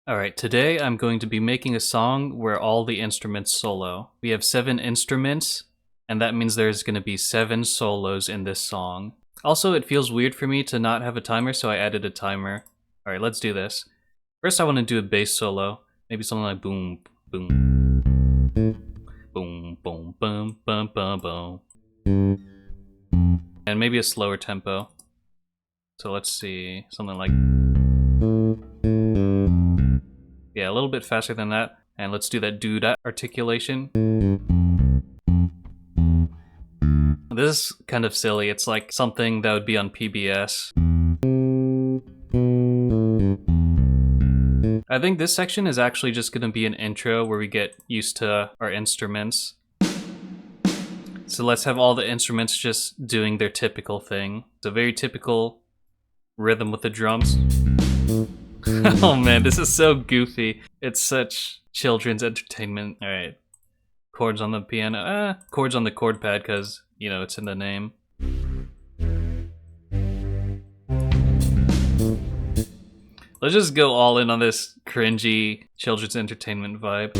Alright, today I'm going to be making a song where all the instruments solo. We have 7 instruments, and that means there's going to be 7 solos in this song. Also, it feels weird for me to not have a timer, so I added a timer. Alright, let's do this. First I want to do a bass solo. Maybe something like boom, boom, boom, boom, boom, boom, boom, boom. And maybe a slower tempo. So let's see, something like... Yeah, a little bit faster than that. And let's do that do-dat articulation. This is kind of silly. It's like something that would be on PBS. I think this section is actually just going to be an intro where we get used to our instruments. So let's have all the instruments just doing their typical thing. It's a very typical rhythm with the drums. Oh man, this is so goofy. It's such children's entertainment. Alright. Chords on the piano. Chords on the chord pad because, you know, it's in the name. Let's just go all in on this cringy children's entertainment vibe.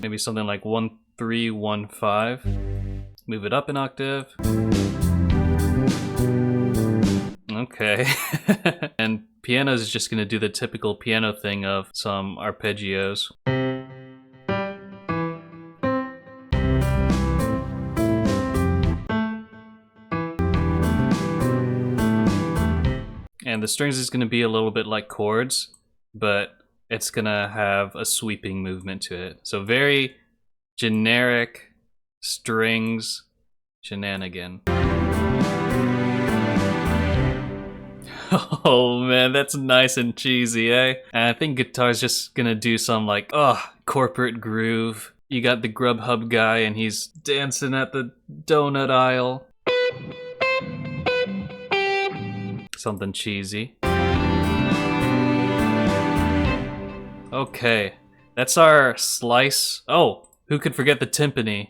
Maybe something like 1, 3, 1, 5. Move it up an octave. Okay. And piano is just gonna do the typical piano thing of some arpeggios. And the strings is gonna be a little bit like chords, but it's gonna have a sweeping movement to it. So very generic strings shenanigan. Oh man, that's nice and cheesy, eh? And I think guitar's just gonna do some like, corporate groove. You got the Grubhub guy and he's dancing at the donut aisle. Something cheesy. Okay, that's our slice. Oh, who could forget the timpani?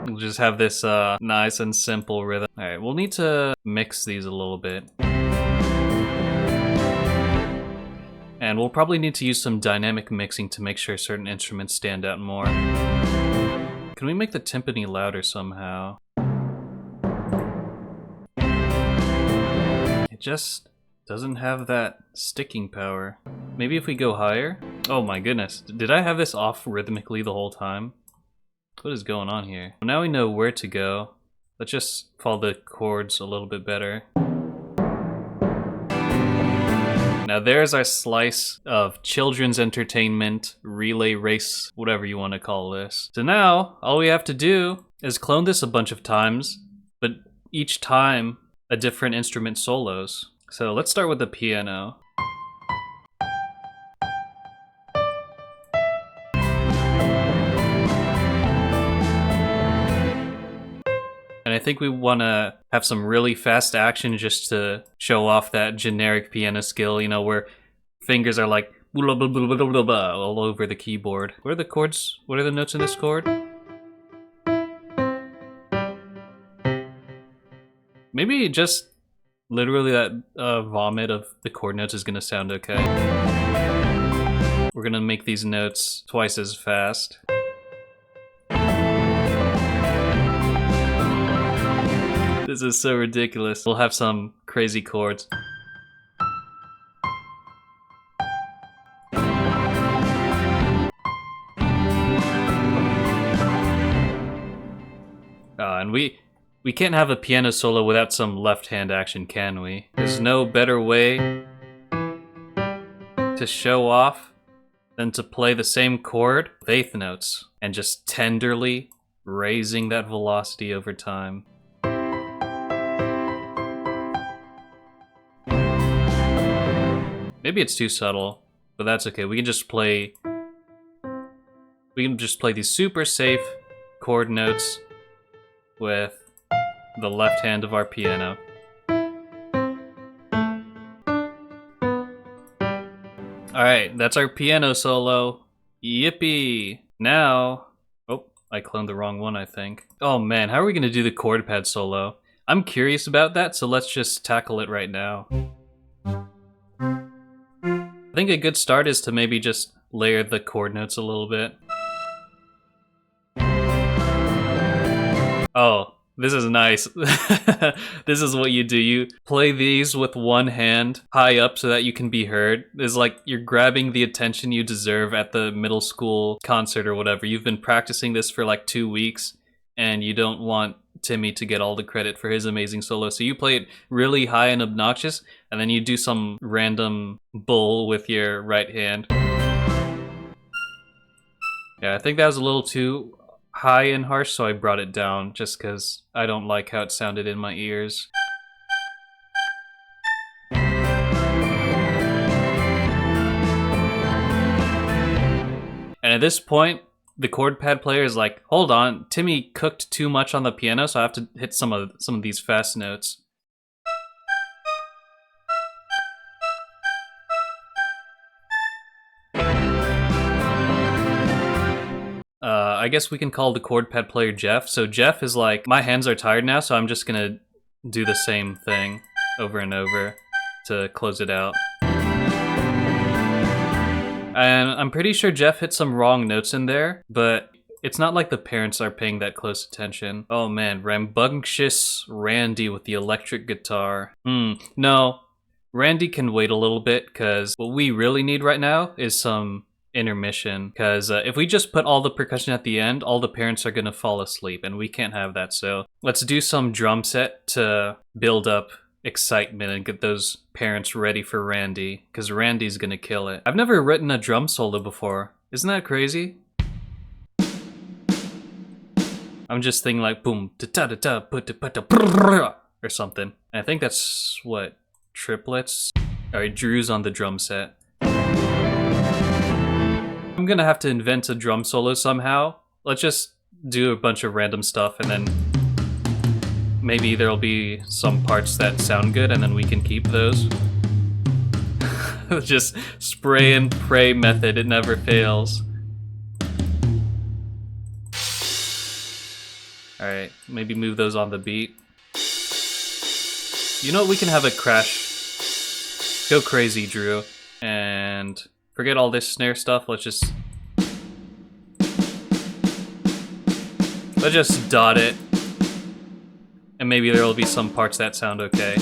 We'll just have this nice and simple rhythm. Alright, we'll need to mix these a little bit. And we'll probably need to use some dynamic mixing to make sure certain instruments stand out more. Can we make the timpani louder somehow? It just doesn't have that sticking power. Maybe if we go higher? Oh my goodness, did I have this off rhythmically the whole time? What is going on here? Now we know where to go. Let's just follow the chords a little bit better. Now there's our slice of children's entertainment, relay race, whatever you want to call this. So now, all we have to do is clone this a bunch of times, but each time a different instrument solos. So let's start with the piano. And I think we want to have some really fast action just to show off that generic piano skill, you know, where fingers are like blah, blah, blah, blah, blah, blah, all over the keyboard. What are the chords? What are the notes in this chord? Maybe just literally that vomit of the chord notes is going to sound okay. We're going to make these notes twice as fast. This is so ridiculous. We'll have some crazy chords. And we can't have a piano solo without some left-hand action, can we? There's no better way to show off than to play the same chord with eighth notes and just tenderly raising that velocity over time. Maybe it's too subtle, but that's okay. We can just play these super safe chord notes with the left hand of our piano. Alright, that's our piano solo. Yippee! Now... Oh, I cloned the wrong one, I think. Oh man, how are we gonna do the chord pad solo? I'm curious about that, so let's just tackle it right now. I think a good start is to maybe just layer the chord notes a little bit. Oh, this is nice. This is what you do. You play these with one hand high up so that you can be heard. It's like you're grabbing the attention you deserve at the middle school concert or whatever. You've been practicing this for like 2 weeks and you don't want Timmy to get all the credit for his amazing solo. So you play it really high and obnoxious and then you do some random bull with your right hand. Yeah, I think that was a little too high and harsh, so I brought it down just because I don't like how it sounded in my ears. And at this point, the chord pad player is like, hold on, Timmy cooked too much on the piano, so I have to hit some of these fast notes. I guess we can call the chord pad player Jeff. So Jeff is like, my hands are tired now, so I'm just gonna do the same thing over and over to close it out. And I'm pretty sure Jeff hit some wrong notes in there, but it's not like the parents are paying that close attention. Oh man, rambunctious Randy with the electric guitar. No, Randy can wait a little bit, because what we really need right now is some intermission, because if we just put all the percussion at the end, all the parents are gonna fall asleep, and we can't have that. So let's do some drum set to build up excitement and get those parents ready for Randy, because Randy's gonna kill it. I've never written a drum solo before. Isn't that crazy? I'm just thinking like boom ta ta ta ta put ta or something. And I think that's what, triplets. All right, Drew's on the drum set. I'm gonna have to invent a drum solo somehow. Let's just do a bunch of random stuff and then maybe there'll be some parts that sound good and then we can keep those. Just spray and pray method, it never fails. Alright, maybe move those on the beat. You know what, we can have a crash. Go crazy, Drew. And forget all this snare stuff, let's just dot it. And maybe there will be some parts that sound okay.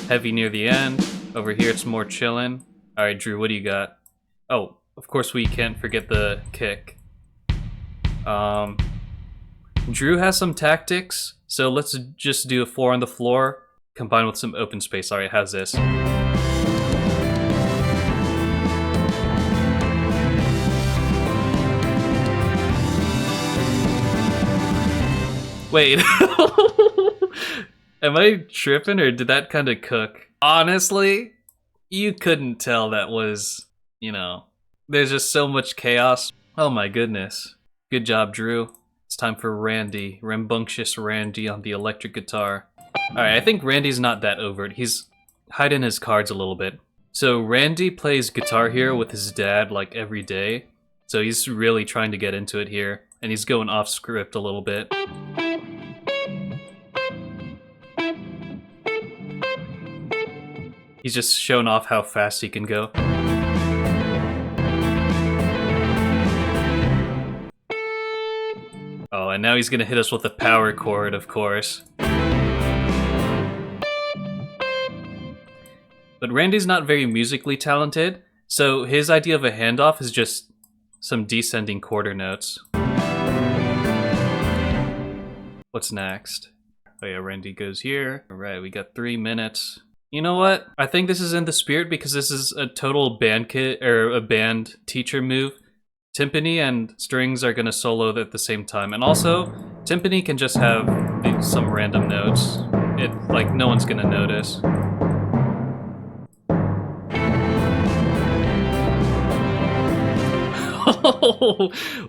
Heavy near the end. Over here it's more chillin'. Alright, Drew, what do you got? Oh, of course we can't forget the kick. Drew has some tactics, so let's just do a 4 on the floor combined with some open space. Alright, how's this? Wait, am I tripping or did that kind of cook? Honestly, you couldn't tell that was, you know, there's just so much chaos. Oh my goodness. Good job, Drew. It's time for Randy, rambunctious Randy on the electric guitar. Alright, I think Randy's not that overt. He's hiding his cards a little bit. So Randy plays Guitar Hero with his dad like every day. So he's really trying to get into it here. And he's going off script a little bit. He's just showing off how fast he can go. Oh, and now he's gonna hit us with a power chord, of course. But Randy's not very musically talented, so his idea of a handoff is just some descending quarter notes. What's next? Oh yeah, Randy goes here. Alright, we got 3 minutes. You know what? I think this is in the spirit because this is a total band kit or a band teacher move. Timpani and strings are gonna solo at the same time, and also timpani can just have some random notes. It like no one's gonna notice.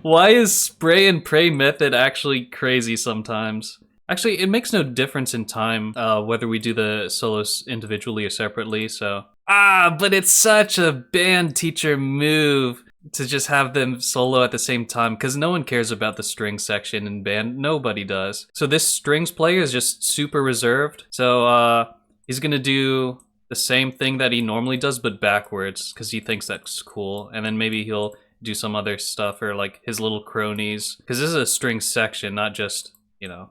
Why is spray and pray method actually crazy sometimes? Actually, it makes no difference in time whether we do the solos individually or separately, so... Ah, but it's such a band teacher move. to just have them solo at the same time, because no one cares about the string section in band. Nobody does. So this strings player is just super reserved. So he's gonna do the same thing that he normally does, but backwards, because he thinks that's cool. And then maybe he'll do some other stuff, or like his little cronies, because this is a string section, not just, you know,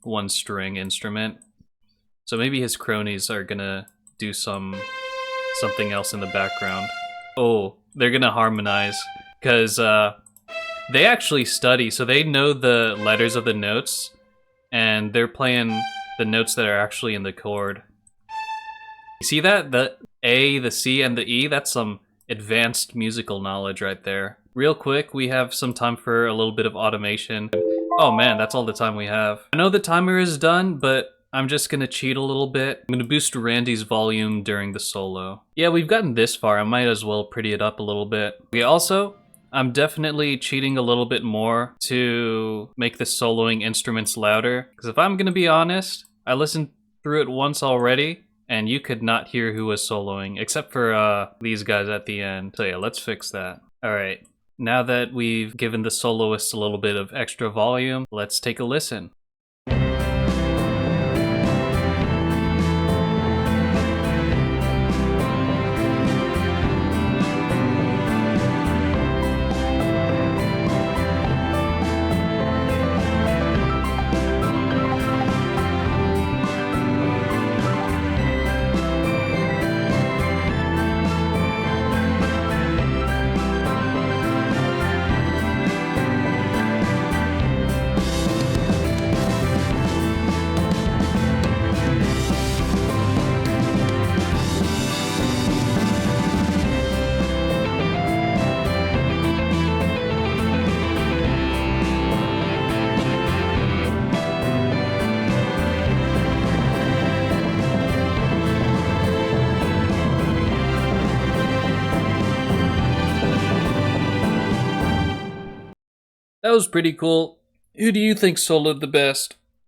one string instrument. So maybe his cronies are gonna do something else in the background. Oh, they're gonna harmonize, because they actually study, so they know the letters of the notes, and they're playing the notes that are actually in the chord. You see that? The A, the C, and the E? That's some advanced musical knowledge right there. Real quick, we have some time for a little bit of automation. Oh man, that's all the time we have. I know the timer is done, but I'm just gonna cheat a little bit. I'm gonna boost Randy's volume during the solo. Yeah, we've gotten this far, I might as well pretty it up a little bit. I'm definitely cheating a little bit more to make the soloing instruments louder. Because if I'm gonna be honest, I listened through it once already, and you could not hear who was soloing, except for these guys at the end. So yeah, let's fix that. Alright, now that we've given the soloists a little bit of extra volume, let's take a listen. That was pretty cool. Who do you think soloed the best?